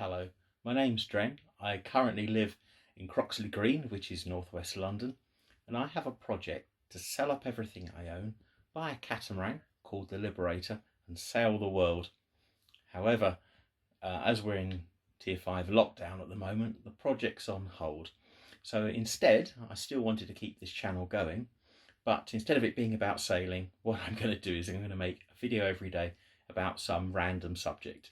Hello, my name's Dren. I currently live in Croxley Green, which is northwest London, and I have a project to sell up everything I own, buy a catamaran called the Liberator and sail the world. However, as we're in Tier 5 lockdown at the moment, the project's on hold. So instead, I still wanted to keep this channel going, but instead of it being about sailing, what I'm going to do is I'm going to make a video every day about some random subject.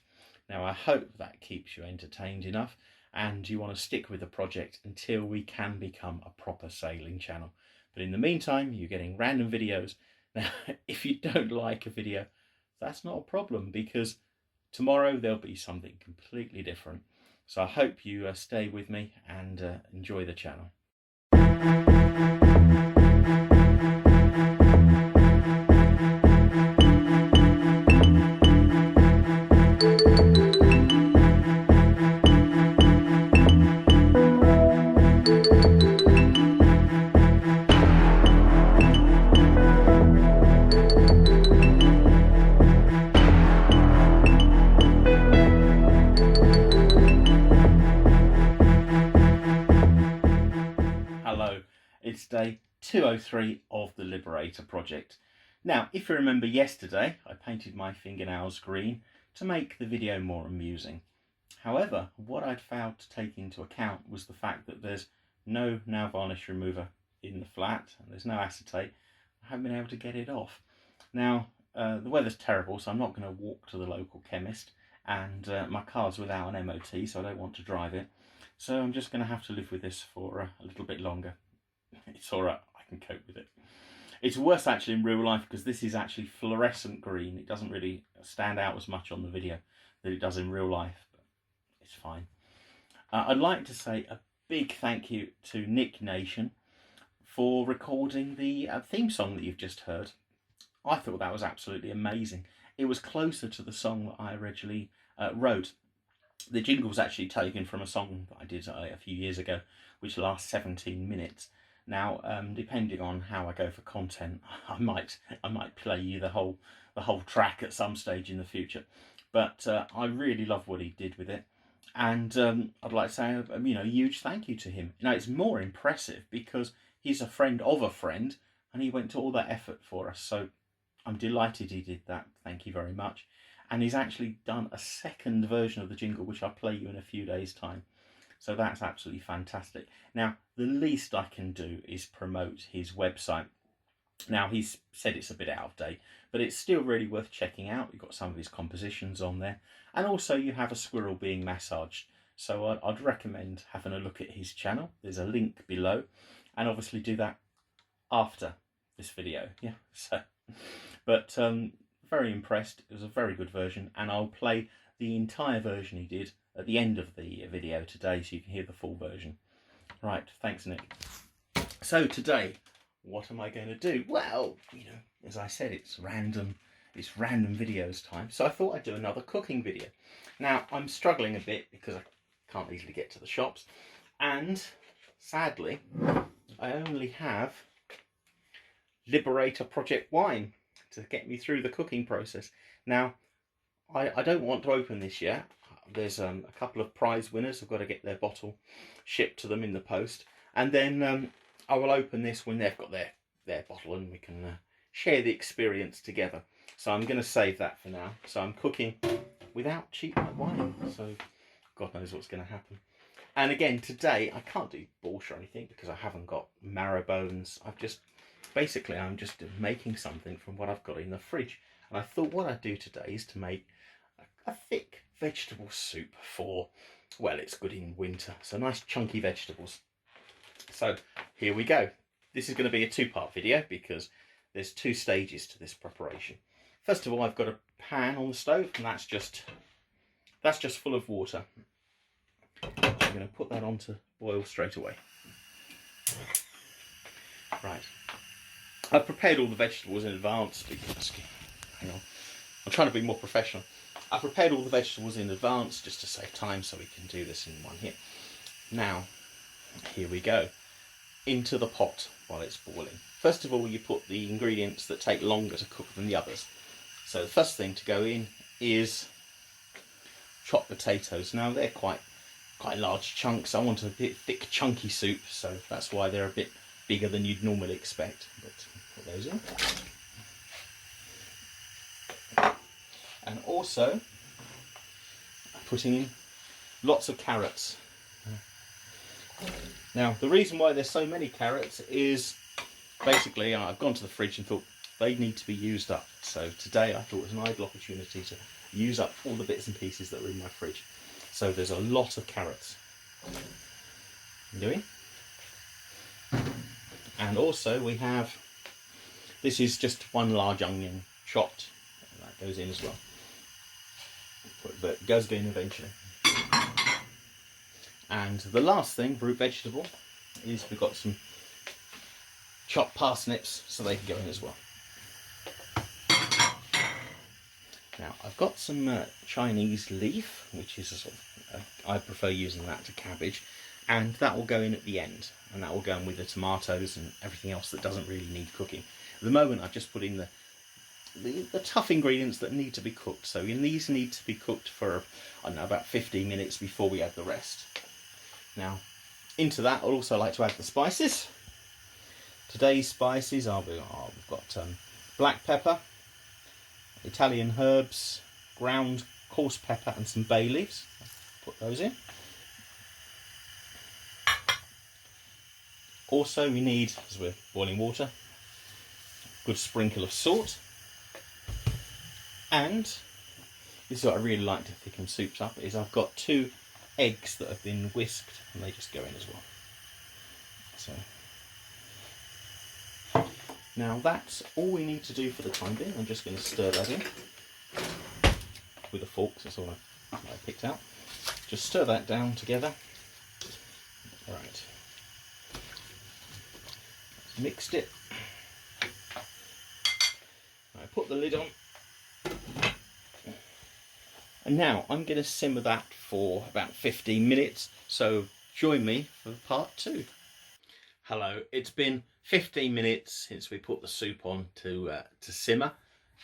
Now I hope that keeps you entertained enough and you want to stick with the project until we can become a proper sailing channel. But in the meantime, you're getting random videos. Now, if you don't like a video, that's not a problem, because tomorrow there'll be something completely different. So I hope you stay with me and enjoy the channel. Hello, it's day 203 of the Liberator project. Now, if you remember yesterday, I painted my fingernails green to make the video more amusing. However, what I'd failed to take into account was the fact that there's no nail varnish remover in the flat, and there's no acetate. I haven't been able to get it off. Now, the weather's terrible, so I'm not going to walk to the local chemist, and my car's without an MOT, so I don't want to drive it. So I'm just going to have to live with this for a little bit longer. It's alright, I can cope with it. It's worse actually in real life, because this is actually fluorescent green. It doesn't really stand out as much on the video that it does in real life, but it's fine. I'd like to say a big thank you to Nick Nation for recording the theme song that you've just heard. I thought that was absolutely amazing. It was closer to the song that I originally wrote. The jingle was actually taken from a song that I did a few years ago, which lasts 17 minutes. Now, depending on how I go for content, I might play you the whole track at some stage in the future. But I really love what he did with it, and I'd like to say a huge thank you to him. Now, it's more impressive because he's a friend of a friend, and he went to all that effort for us. So I'm delighted he did that. Thank you very much. And he's actually done a second version of the jingle, which I'll play you in a few days' time. So that's absolutely fantastic. Now, the least I can do is promote his website. Now, he's said it's a bit out of date, but it's still really worth checking out. You've got some of his compositions on there. And also you have a squirrel being massaged. So I'd recommend having a look at his channel. There's a link below. And obviously do that after this video. Yeah, so... But... very impressed. It was a very good version, and I'll play the entire version he did at the end of the video today, so you can hear the full version. Right, thanks Nick. So today, what am I going to do? Well, as I said, it's random videos time, so I thought I'd do another cooking video. Now, I'm struggling a bit because I can't easily get to the shops, and sadly, I only have LiberatorProject wine to get me through the cooking process. Now, I don't want to open this yet. There's a couple of prize winners. I've got to get their bottle shipped to them in the post, and then I will open this when they've got their bottle, and we can share the experience together. So I'm going to save that for now. So I'm cooking without cheap wine, so God knows what's going to happen. And again, today I can't do borscht or anything because I haven't got marrow bones. I'm just making something from what I've got in the fridge. And I thought what I'd do today is to make a thick vegetable soup for, well, it's good in winter. So nice chunky vegetables. So here we go. This is going to be a two-part video because there's two stages to this preparation. First of all, I've got a pan on the stove, and that's just full of water. I'm going to put that on to boil straight away. Right. I've prepared all the vegetables in advance because, hang on, I'm trying to be more professional. I've prepared all the vegetables in advance just to save time so we can do this in one hit. Now, here we go. Into the pot while it's boiling. First of all, you put the ingredients that take longer to cook than the others. So the first thing to go in is chopped potatoes. Now they're quite large chunks. I want a bit thick, chunky soup, so that's why they're a bit bigger than you'd normally expect. But put those in. And also putting in lots of carrots. Now the reason why there's so many carrots is basically I've gone to the fridge and thought they need to be used up. So today I thought it was an ideal opportunity to use up all the bits and pieces that were in my fridge. So there's a lot of carrots. Doing. And also we have, this is just one large onion chopped. That goes in as well. But it goes in eventually. And the last thing, root vegetable, is we've got some chopped parsnips, so they can go in as well. Now I've got some Chinese leaf, which is a sort of, I prefer using that to cabbage, and that will go in at the end, and that will go in with the tomatoes and everything else that doesn't really need cooking. At the moment I've just put in the tough ingredients that need to be cooked, so these need to be cooked for, I don't know, about 15 minutes before we add the rest. Now into that I'd also like to add the spices. Today's spices are, we've got black pepper, Italian herbs, ground coarse pepper and some bay leaves. Put those in. Also we need, as we're boiling water, a good sprinkle of salt. And this is what I really like to thicken soups up, is I've got 2 eggs that have been whisked and they just go in as well. So now that's all we need to do for the time being. I'm just going to stir that in with a fork, that's all I picked out. Just stir that down together. Right. Mixed it. I put the lid on. And now I'm going to simmer that for about 15 minutes, so join me for part 2. Hello, it's been 15 minutes since we put the soup on to simmer,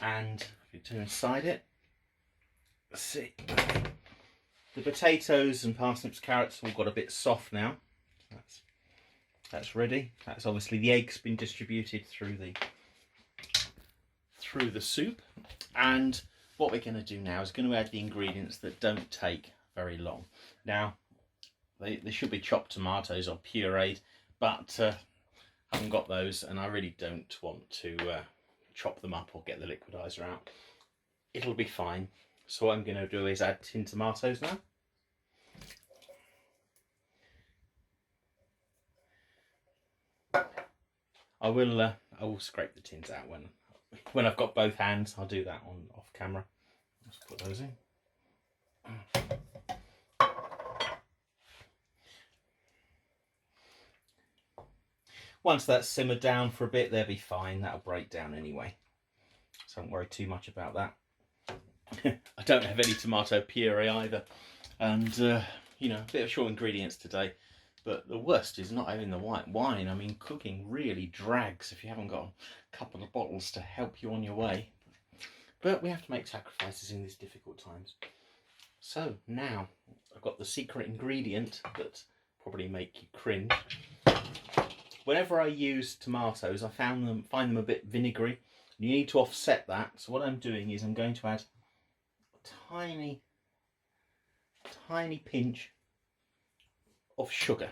and if you turn inside it, let's see, the potatoes and parsnips, carrots all got a bit soft now. That's ready. That's obviously the eggs been distributed through the soup, and what we're going to do now is going to add the ingredients that don't take very long. Now, they should be chopped tomatoes or pureed, but I haven't got those, and I really don't want to chop them up or get the liquidizer out. It'll be fine. So what I'm going to do is add tin tomatoes now. I will scrape the tins out when I've got both hands. I'll do that off camera. Let's put those in. Once that's simmered down for a bit, they'll be fine. That'll break down anyway, so don't worry too much about that. I don't have any tomato puree either, and you know, a bit of short ingredients today. But the worst is not having the white wine. I mean, cooking really drags if you haven't got a couple of bottles to help you on your way. But we have to make sacrifices in these difficult times. So now I've got the secret ingredient that probably make you cringe. Whenever I use tomatoes, I find them a bit vinegary. You need to offset that. So what I'm doing is I'm going to add a tiny pinch of sugar.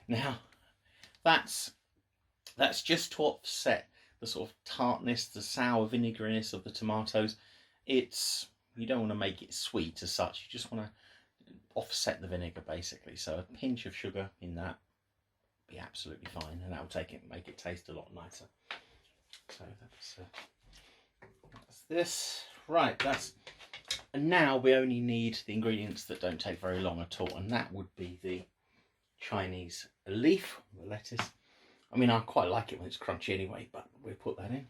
Now that's just to offset the sort of tartness, the sour vinegariness of the tomatoes. You don't want to make it sweet as such, you just want to offset the vinegar basically. So a pinch of sugar in that will be absolutely fine, and that will make it taste a lot nicer. So that's this. Right, and now we only need the ingredients that don't take very long at all, and that would be the Chinese leaf, the lettuce. I mean, I quite like it when it's crunchy anyway, but we'll put that in.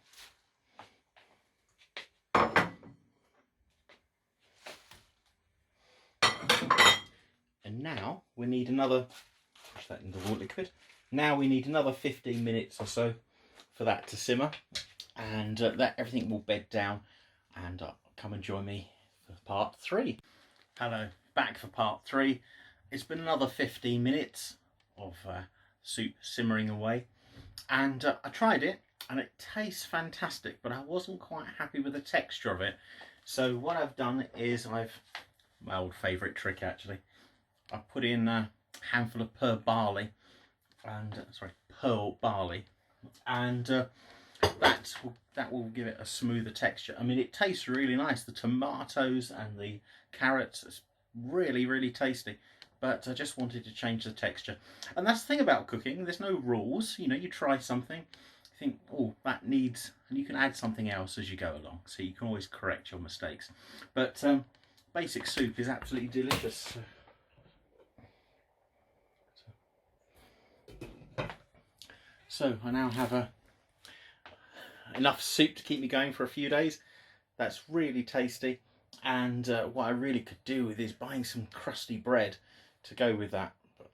And now we need another, push that in the water liquid. Now we need another 15 minutes or so for that to simmer, and everything will bed down, and come and join me for part 3. Hello, back for part 3. It's been another 15 minutes of soup simmering away, and I tried it and it tastes fantastic, but I wasn't quite happy with the texture of it. So what I've done is my old favourite trick actually, I put in a handful of pearl barley and that will give it a smoother texture. I mean, it tastes really nice. The tomatoes and the carrots, it's really tasty, but I just wanted to change the texture. And that's the thing about cooking, there's no rules. You know, you try something, you think, oh, that needs, and you can add something else as you go along, so you can always correct your mistakes. But basic soup is absolutely delicious. So I now have enough soup to keep me going for a few days. That's really tasty, and what I really could do with is buying some crusty bread to go with that, but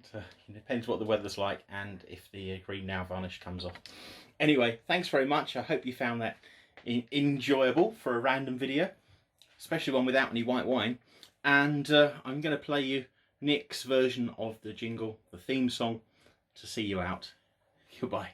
it depends what the weather's like and if the green now varnish comes off. Anyway, thanks very much. I hope you found that enjoyable for a random video, especially one without any white wine. And I'm going to play you Nick's version of the jingle, the theme song, to see you out. Goodbye.